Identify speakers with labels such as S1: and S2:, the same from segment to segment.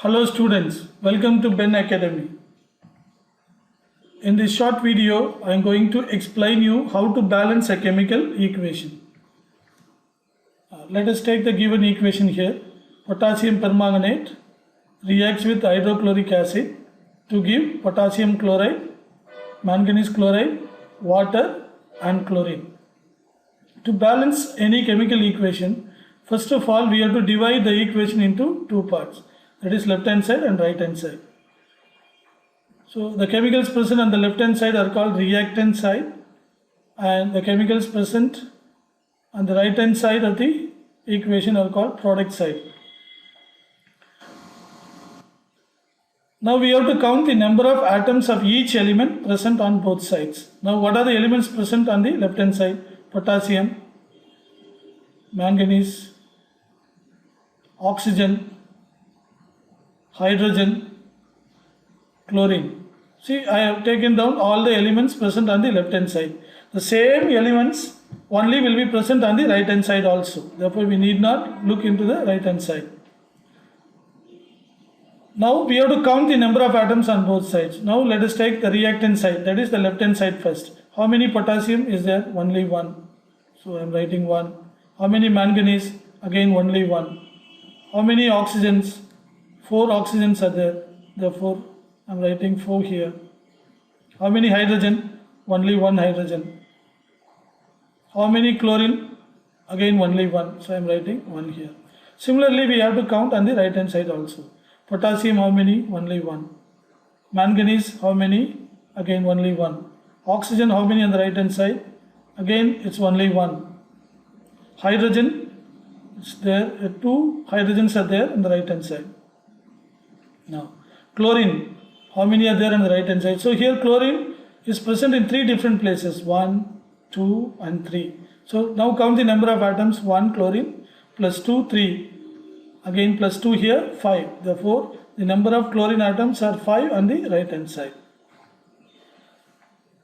S1: Hello students, welcome to Ben Academy. In this short video, I am going to explain you how to balance a chemical equation. Let us take the given equation here. Potassium permanganate reacts with hydrochloric acid to give potassium chloride, manganese chloride, water and chlorine. To balance any chemical equation, first of all we have to divide the equation into two parts. That is left hand side and right hand side. So the chemicals present on the left hand side are called reactant side, and the chemicals present on the right hand side of the equation are called product side. Now we have to count the number of atoms of each element present on both sides. Now what are the elements present on the left hand side? Potassium, manganese, oxygen, hydrogen, chlorine. See, I have taken down all the elements present on the left hand side. The same elements only will be present on the right hand side also. Therefore, we need not look into the right hand side. Now we have to count the number of atoms on both sides. Now let us take the reactant side, that is the left hand side first. How many potassium is there? Only one. So I am writing 1. How many manganese? Again only 1. How many oxygens? 4 oxygens are there. Therefore I am writing 4 here. How many hydrogen? Only 1 hydrogen. How many chlorine? Again only 1. So I am writing 1 here. Similarly we have to count on the right hand side also. Potassium how many? Only 1. Manganese how many? Again only 1. Oxygen how many on the right hand side? Again it's only 1. Hydrogen, it's there, 2 hydrogens are there on the right hand side. Now chlorine, how many are there on the right hand side? So here chlorine is present in 3 different places, 1, 2 and 3. So now count the number of atoms, 1 chlorine plus 2, 3. Again plus 2 here, 5. Therefore the number of chlorine atoms are 5 on the right hand side.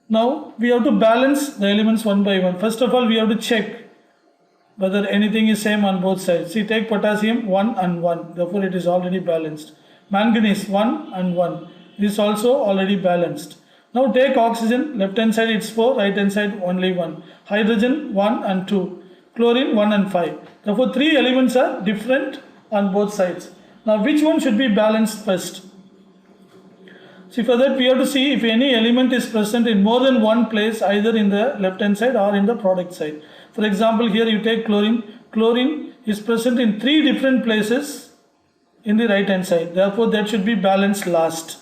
S1: Now we have to balance the elements one by one. First of all we have to check whether anything is same on both sides. See, take potassium 1 and 1. Therefore it is already balanced. Manganese 1 and 1. This also already balanced. Now take oxygen, left hand side it's 4, right hand side only 1. Hydrogen 1 and 2. Chlorine 1 and 5. Therefore 3 elements are different on both sides. Now which one should be balanced first? See, for that we have to see if any element is present in more than one place, either in the left hand side or in the product side. For example, here you take chlorine. Chlorine is present in 3 different places in the right hand side. Therefore that should be balanced last.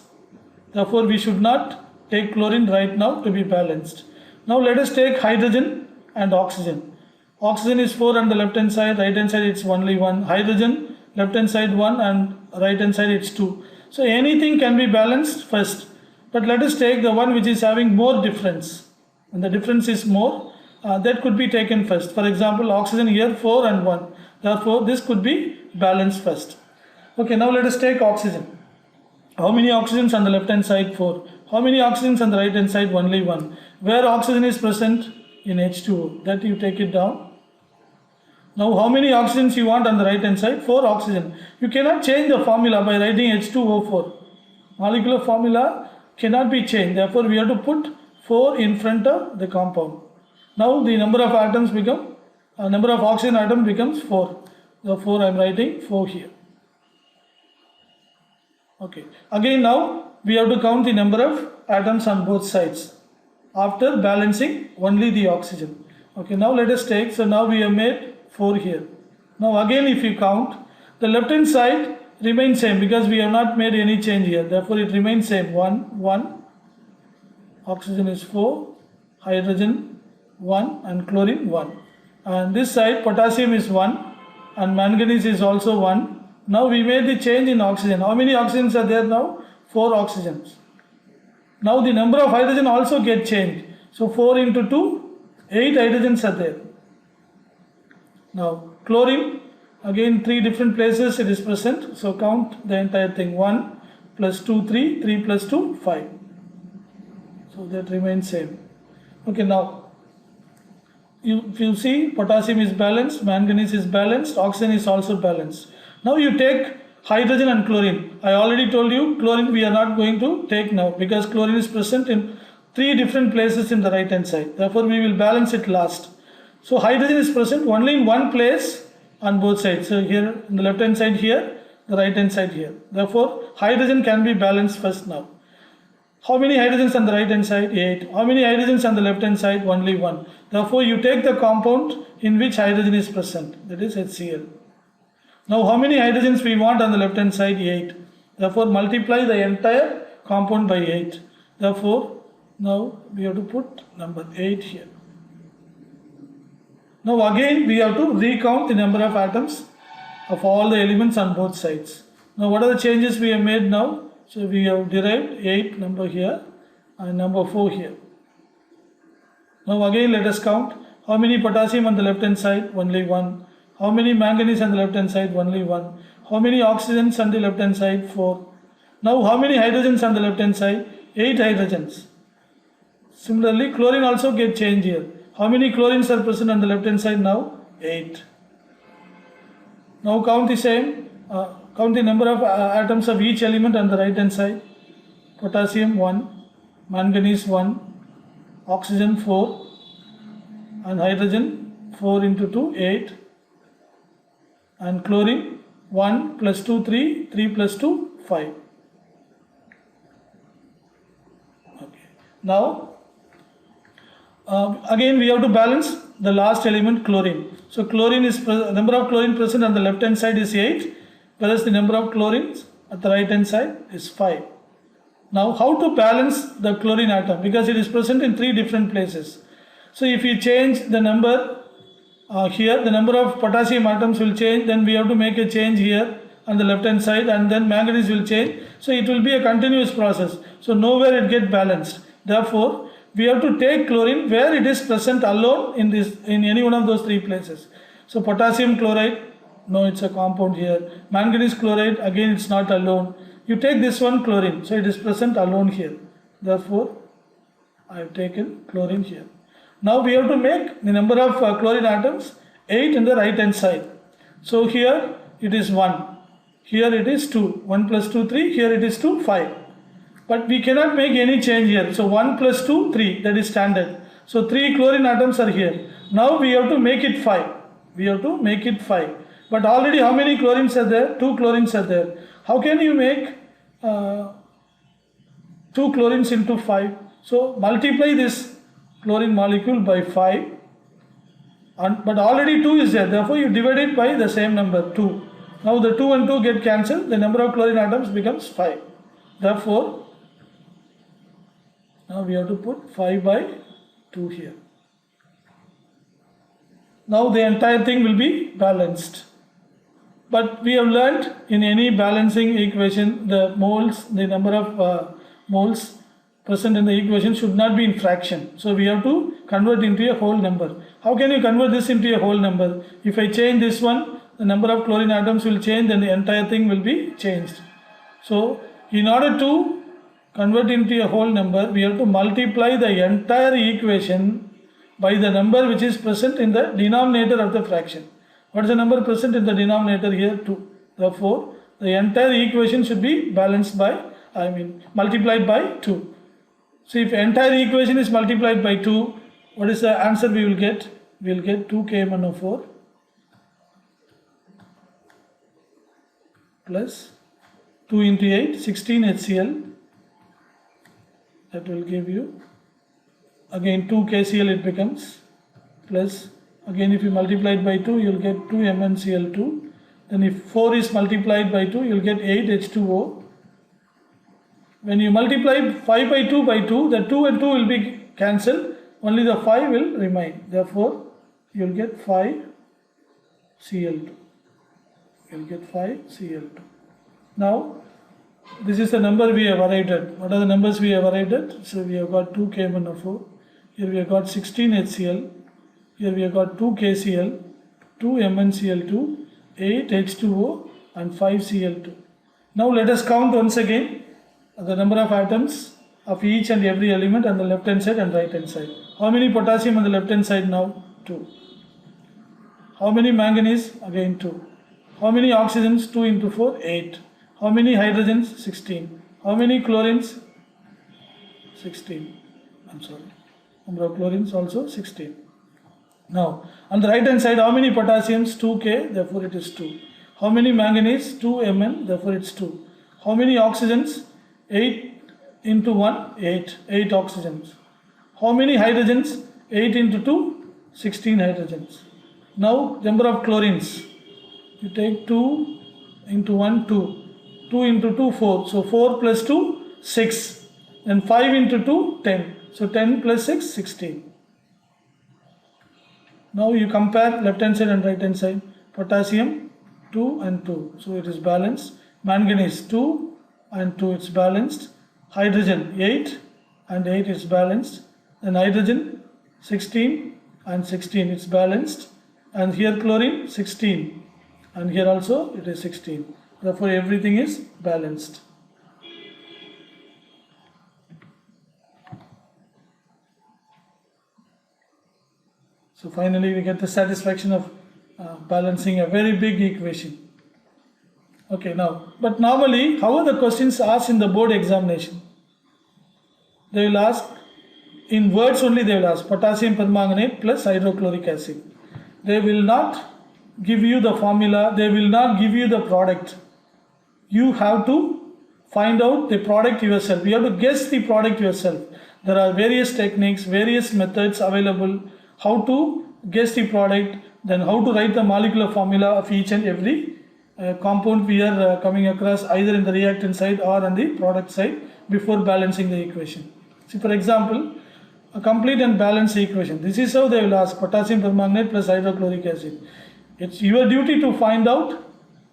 S1: Therefore we should not take chlorine right now to be balanced. Now let us take hydrogen and oxygen. Oxygen is 4 on the left hand side, right hand side it's only 1. Hydrogen, left hand side 1 and right hand side it's 2. So anything can be balanced first. But let us take the one which is having more difference. And the difference is more, that could be taken first. For example, oxygen here 4 and 1. Therefore this could be balanced first. Okay, now let us take oxygen. How many oxygens on the left hand side? 4. How many oxygens on the right hand side? Only 1. Where oxygen is present? In H2O. That you take it down. Now how many oxygens you want on the right hand side? 4 oxygen. You cannot change the formula by writing H2O4. Molecular formula cannot be changed. Therefore we have to put 4 in front of the compound. Now the number of atoms become, number of oxygen atom becomes 4. Therefore I am writing 4 here. Okay. Again now we have to count the number of atoms on both sides after balancing only the oxygen. Okay, now let us take, so now we have made 4 here. Now again if you count, the left hand side remains same because we have not made any change here. Therefore it remains same. 1, 1, oxygen is 4, hydrogen 1 and chlorine 1. And this side potassium is 1 and manganese is also 1. Now we made the change in oxygen. How many oxygens are there now? 4 oxygens. Now the number of hydrogen also get changed. So 4 into 2, 8 hydrogens are there. Now chlorine, again 3 different places it is present. So count the entire thing. 1 plus 2, 3, 3 plus 2, 5. So that remains same. Okay, now if you see, potassium is balanced, manganese is balanced, oxygen is also balanced. Now you take Hydrogen and chlorine. I already told you chlorine we are not going to take now because chlorine is present in 3 different places in the right hand side. Therefore, we will balance it last. So, hydrogen is present only in one place on both sides. So, here in the left hand side here, the right hand side here. Therefore, hydrogen can be balanced first now. How many hydrogens on the right hand side? 8. How many hydrogens on the left hand side? Only 1. Therefore, you take the compound in which hydrogen is present. That is HCl. Now, how many hydrogens we want on the left hand side? 8. Therefore, multiply the entire compound by 8. Therefore, now we have to put number 8 here. Now again we have to recount the number of atoms of all the elements on both sides. Now what are the changes we have made now? So we have derived 8 number here and number 4 here. Now again let us count. How many potassium on the left hand side? Only 1. How many manganese on the left hand side? Only 1. How many oxygens on the left hand side? 4. Now how many hydrogens on the left hand side? 8 hydrogens. Similarly chlorine also get changed here. How many chlorines are present on the left hand side now? 8. Now count the same. Count the number of atoms of each element on the right hand side. Potassium 1, manganese 1, oxygen 4 and hydrogen 4 into 2, 8 and chlorine 1 plus 2, 3, 3 plus 2, 5. Okay. Now again we have to balance the last element chlorine. So chlorine is number of chlorine present on the left hand side is 8, whereas the number of chlorines at the right hand side is 5. Now how to balance the chlorine atom, because it is present in 3 different places. So if you change the number here, the number of potassium atoms will change, then we have to make a change here on the left hand side, and then manganese will change. So it will be a continuous process. So nowhere it get balanced. Therefore we have to take chlorine where it is present alone in any one of those 3 places. So potassium chloride, no, it's a compound here. Manganese chloride, again it's not alone. You take this one chlorine, so it is present alone here. Therefore I have taken chlorine here. Now we have to make the number of chlorine atoms 8 in the right hand side. So here it is 1, here it is 2, 1 plus 2, 3, here it is 2, 5. But we cannot make any change here. So 1 plus 2, 3, that is standard. So 3 chlorine atoms are here. Now we have to make it 5. We have to make it 5. But already how many chlorines are there? 2 chlorines are there. How can you make 2 chlorines into 5? So multiply this chlorine molecule by 5. But already 2 is there. Therefore you divide it by the same number, 2. Now the 2 and 2 get cancelled. The number of chlorine atoms becomes 5. Therefore now we have to put 5 by 2 here. Now the entire thing will be balanced. But we have learnt in any balancing equation, the moles, the number of moles present in the equation should not be in fraction. So we have to convert into a whole number. How can you convert this into a whole number? If I change this one, the number of chlorine atoms will change, then the entire thing will be changed. So in order to convert into a whole number, we have to multiply the entire equation by the number which is present in the denominator of the fraction. What is the number present in the denominator here? 2. Therefore, the entire equation should be balanced by, multiplied by 2. So if entire equation is multiplied by 2, what is the answer we will get? We will get 2KMnO4 plus 2 into 8, 16 HCl. That will give you, again 2 KCl it becomes, plus again if you multiply it by 2 you will get 2 MnCl2. Then if 4 is multiplied by 2 you will get 8 H2O. When you multiply 5 by 2, the 2 and 2 will be cancelled, only the 5 will remain. Therefore you will get 5 Cl2. You will get 5 Cl2. Now this is the number we have arrived at. What are the numbers we have arrived at? So we have got 2 KMnO4. Here we have got 16 HCl. Here we have got 2 KCl, 2 MnCl2, 8 H2O and 5 Cl2. Now let us count once again the number of atoms of each and every element on the left hand side and right hand side. How many potassium on the left hand side now? 2. How many manganese? Again 2. How many oxygens? 2 into 4, 8. How many hydrogens? 16. How many chlorines? 16. I'm sorry. Number of chlorines also 16. Now, on the right hand side, how many potassiums? 2K, therefore it is 2. How many manganese? 2 Mn, therefore it's 2. How many oxygens? 8 into 1, 8. 8 oxygens. How many hydrogens? 8 into 2, 16 hydrogens. Now, number of chlorines. You take 2 into 1, 2. 2 into 2, 4. So, 4 plus 2, 6. Then 5 into 2, 10. So, 10 plus 6, 16. Now, you compare left hand side and right hand side. Potassium, 2 and 2. So, it is balanced. Manganese, 2 and 2, it's balanced. Hydrogen, 8 and 8 is balanced. Then hydrogen, 16 and 16, it's balanced. And here chlorine, 16. And here also it is 16. Therefore, everything is balanced. So finally, we get the satisfaction of balancing a very big equation. Okay, now, but normally, how are the questions asked in the board examination? They will ask, in words only they will ask, potassium permanganate plus hydrochloric acid. They will not give you the formula, they will not give you the product. You have to find out the product yourself. You have to guess the product yourself. There are various techniques, various methods available, how to guess the product, then how to write the molecular formula of each and every compound we are coming across either in the reactant side or on the product side before balancing the equation. See, for example, a complete and balanced equation. This is how they will ask potassium permanganate plus hydrochloric acid. It's your duty to find out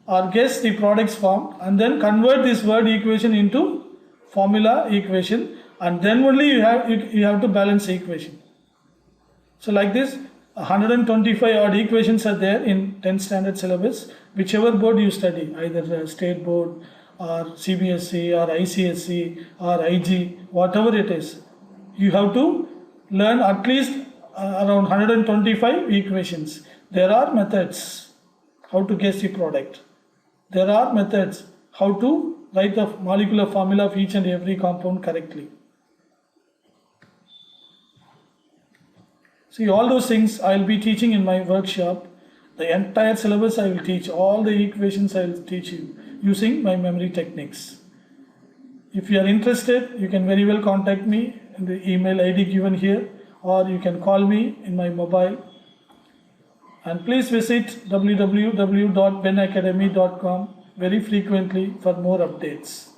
S1: or guess the product's form and then convert this word equation into formula equation, and then only you have to balance the equation. So like this, 125 odd equations are there in 10th standard syllabus, whichever board you study, either state board or CBSE or ICSE or IG, whatever it is. You have to learn at least around 125 equations. There are methods how to guess the product. There are methods how to write the molecular formula of each and every compound correctly. See, all those things I will be teaching in my workshop. The entire syllabus I will teach. All the equations I will teach you using my memory techniques. If you are interested, you can very well contact me in the email ID given here, or you can call me in my mobile. And please visit www.benacademy.com very frequently for more updates.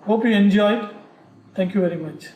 S1: Hope you enjoyed. Thank you very much.